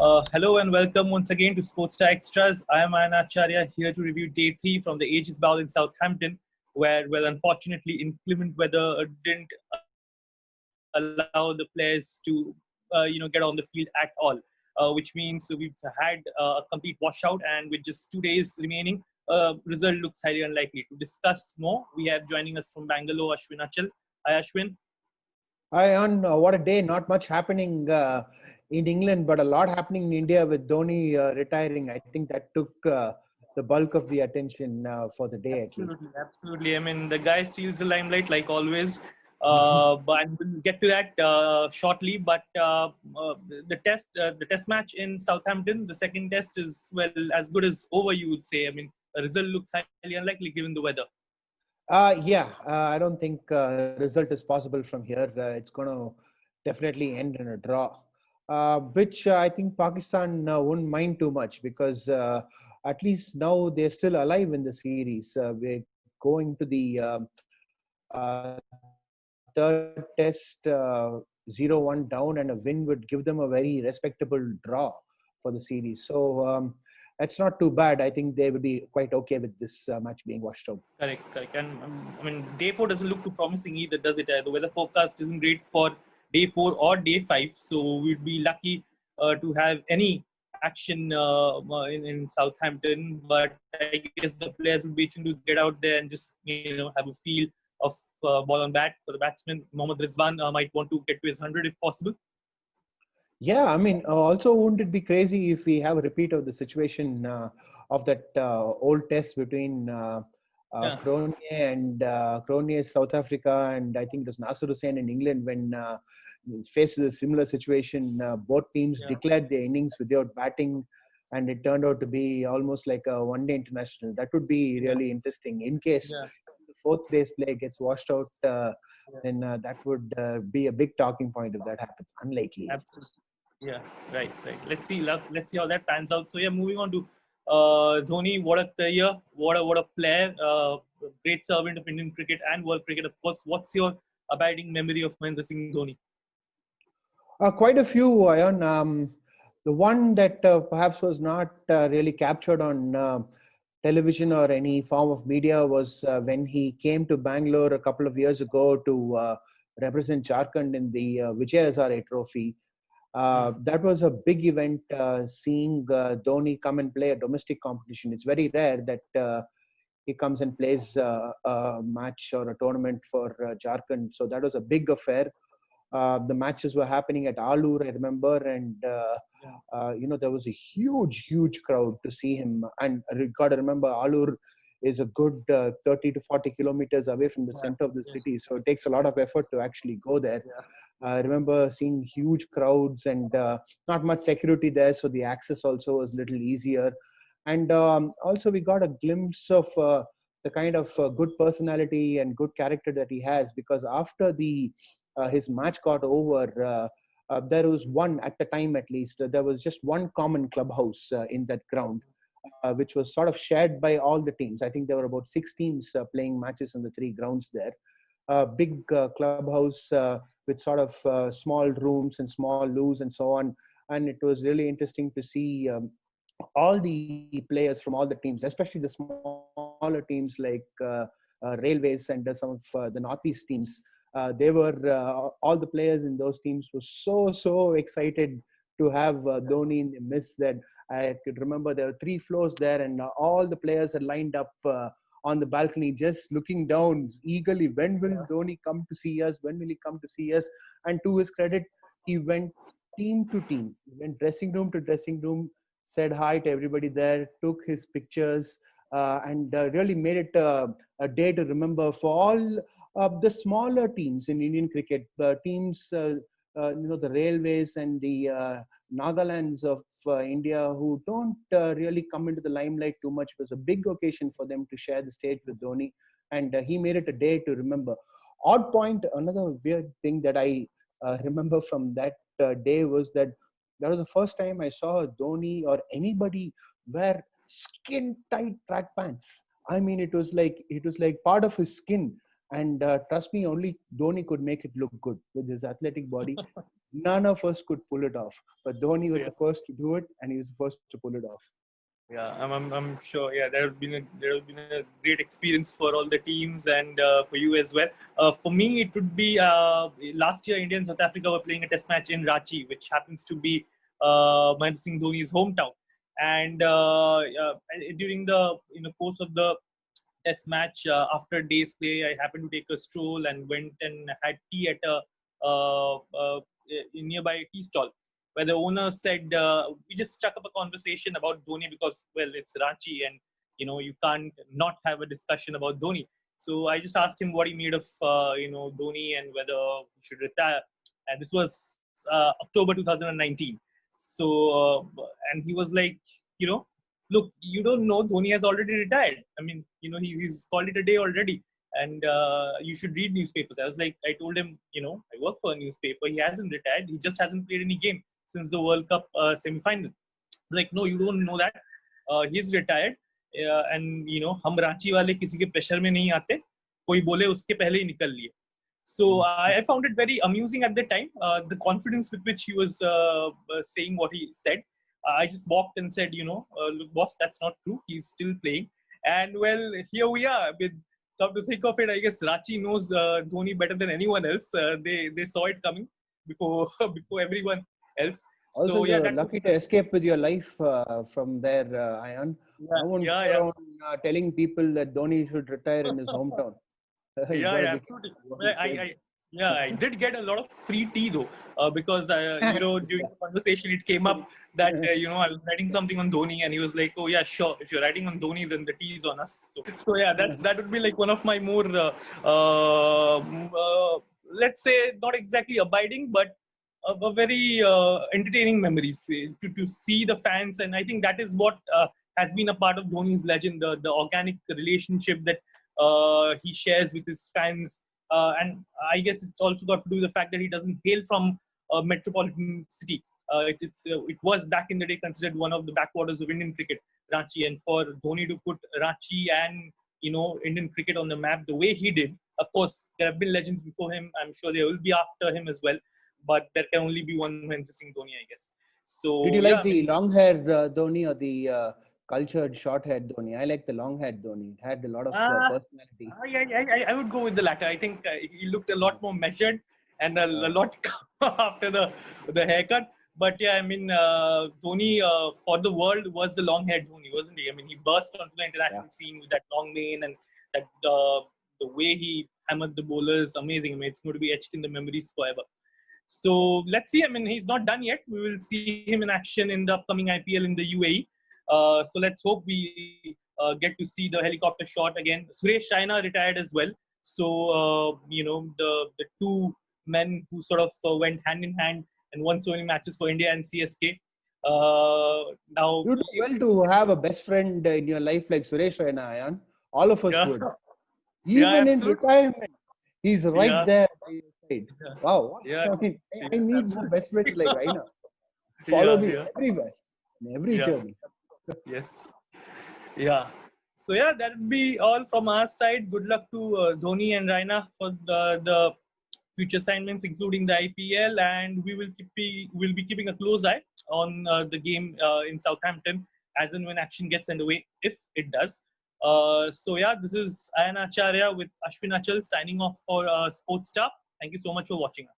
Hello and welcome once again to Sportstar Extras. I am Ayan Acharya here to review day three from the Aegis Bowl in Southampton, where, well, unfortunately, inclement weather didn't allow the players to, get on the field at all. Which means we've had a complete washout, and with just 2 days remaining, result looks highly unlikely. To discuss more, we have joining us from Bangalore, Ashwin Achal. Hi, Ashwin. Hi, on what a day! Not much happening in England, but a lot happening in India with Dhoni retiring. I think that took the bulk of the attention for the day, at least. Absolutely, absolutely. I mean, the guy steals the limelight like always. But we'll get to that shortly. But the test match in Southampton, the second test is well as good as over. You would say. I mean, the result looks highly unlikely given the weather. I don't think result is possible from here. It's going to definitely end in a draw, which I think Pakistan won't mind too much because at least now they're still alive in the series. We're going to the third test 0-1 down, and a win would give them a very respectable draw for the series. So it's not too bad. I think they would be quite okay with this match being washed out. Correct, correct. And I mean, day four doesn't look too promising either, does it? The weather forecast isn't great for day four or day five, so we'd be lucky to have any action in Southampton. But I guess the players would be itching to get out there and just have a feel of ball on bat for the batsman. Mohammad Rizwan might want to get to his 100 if possible. Yeah, I mean, also wouldn't it be crazy if we have a repeat of the situation of that old test between Cronier and Cronier, South Africa, and I think it was Nasser Hussain in England when faced with a similar situation. Both teams declared their innings without batting, and it turned out to be almost like a one-day international. That would be really interesting. In case the fourth day's play gets washed out, then that would be a big talking point if that happens. Unlikely, of course. Yeah, right, right. Let's see how that pans out. So yeah, moving on to Dhoni. What a career! What a player! Great servant of Indian cricket and world cricket, of course. What's your abiding memory of Mahendra Singh Dhoni? Quite a few, Ayan. The one that perhaps was not really captured on television or any form of media was when he came to Bangalore a couple of years ago to represent Jharkhand in the Vijay Hazare Trophy. That was a big event, seeing Dhoni come and play a domestic competition. It's very rare that he comes and plays a match or a tournament for Jharkhand. So that was a big affair. The matches were happening at Alur, I remember, and there was a huge crowd to see him. And you got to remember, Alur is a good 30 to 40 kilometers away from the center of the city, so it takes a lot of effort to actually go there. I remember seeing huge crowds and not much security there, so the access also was a little easier. And also we got a glimpse of the kind of good personality and good character that he has, because after his match got over, there was one, at the time at least, there was just one common clubhouse in that ground, which was sort of shared by all the teams. I think there were about 6 teams playing matches in the 3 grounds there. Big clubhouse with sort of small rooms and small loos and so on. And it was really interesting to see all the players from all the teams, especially the smaller teams like Railways and some of the Northeast teams. They were all the players in those teams were so excited to have Dhoni in the midst that I could remember there were 3 floors there, and all the players had lined up on the balcony, just looking down eagerly. When will Dhoni come to see us? When will he come to see us? And to his credit, he went team to team, he went dressing room to dressing room, said hi to everybody there, took his pictures, and really made it a day to remember for all the smaller teams in Indian cricket, teams, the Railways and the Nagalands of India, who don't really come into the limelight too much. It was a big occasion for them to share the stage with Dhoni, and he made it a day to remember. Odd point, another weird thing that I remember from that day was that was the first time I saw Dhoni or anybody wear skin tight track pants. I mean, it was like part of his skin. And trust me, only Dhoni could make it look good with his athletic body. none of us could pull it off. But Dhoni was Yeah. the first to do it, and he was the first to pull it off. Yeah, I'm sure. Yeah, there have been a great experience for all the teams and for you as well. For me, it would be last year India and South Africa were playing a test match in Ranchi, which happens to be Mahendra Singh Dhoni's hometown. And during the course of the test match, after day's play, I happened to take a stroll and went and had tea at a nearby tea stall, where the owner said, we just struck up a conversation about Dhoni because, well, it's Ranchi and, you can't not have a discussion about Dhoni. So I just asked him what he made of, Dhoni and whether he should retire. And this was October 2019. So, and he was like, you know, look, you don't know Dhoni has already retired. I mean, he's called it a day already. And you should read newspapers. I told him, I work for a newspaper. He hasn't retired. He just hasn't played any game since the World Cup semi-final. Like, no, you don't know that. He's retired. And, हम रांची वाले किसी के pressure में नहीं आते. कोई बोले उसके पहले ही निकल लिए. So I found it very amusing at the time, the confidence with which he was saying what he said. I just walked and said, look, boss, that's not true. He's still playing. And well, here we are. Come to think of it, I guess Ranchi knows Dhoni better than anyone else. They saw it coming before before everyone else. Also, So you're yeah, lucky to escape with your life from there, Ayan. yeah, I won't yeah, go yeah. around telling people that Dhoni should retire in his hometown. You Yeah, got to yeah, be absolutely. careful what Well, you say. Yeah, I did get a lot of free tea though, because during the conversation it came up that I was writing something on Dhoni, and he was like, "Oh yeah, sure. If you're writing on Dhoni, then the tea is on us." So yeah, that would be like one of my more, let's say, not exactly abiding, but a very entertaining memories to see the fans, and I think that is what has been a part of Dhoni's legend, the organic relationship that he shares with his fans, and I guess it's also got to do with the fact that he doesn't hail from a metropolitan city. It was back in the day considered one of the backwaters of Indian cricket, Ranchi, and for Dhoni to put Ranchi and Indian cricket on the map the way he did. Of course, there have been legends before him. I'm sure there will be after him as well, but there can only be one Mahendra Singh Dhoni, I guess. Did So you yeah, like I the mean, long hair Dhoni or the cultured short haired Dhoni? I like the long haired Dhoni. It had a lot of uh, personality. I would go with the latter. I think he looked a lot more measured and a lot after the haircut. But yeah, I mean, Dhoni for the world was the long-haired Dhoni, wasn't he? I mean, he burst onto the Yeah. international scene with that long mane and that the way he hammered the bowlers, amazing. I mean, it's going to be etched in the memories forever. So let's see. I mean, he's not done yet. We will see him in action in the upcoming IPL in the UAE. So let's hope we get to see the helicopter shot again. Suresh Raina retired as well. So the two men who sort of went hand in hand and won so many matches for India and CSK. Now, You do well to have a best friend in your life like Suresh Raina, Ayan. All of us yeah, would. yeah, Even in absolutely, retirement, he's right yeah, there by your side. yeah, Wow. yeah, I mean, I yes, need more absolutely, best friends like Raina. Follow yeah, me yeah, everywhere, in every yeah, journey. yes. Yeah. So yeah, that would be all from our side. Good luck to Dhoni and Raina for the future assignments, including the IPL, and we'll be keeping a close eye on the game in Southampton as and when action gets underway, if it does. So yeah, this is Ayan Acharya with Ashwin Achal signing off for Sportstar. Thank you so much for watching us.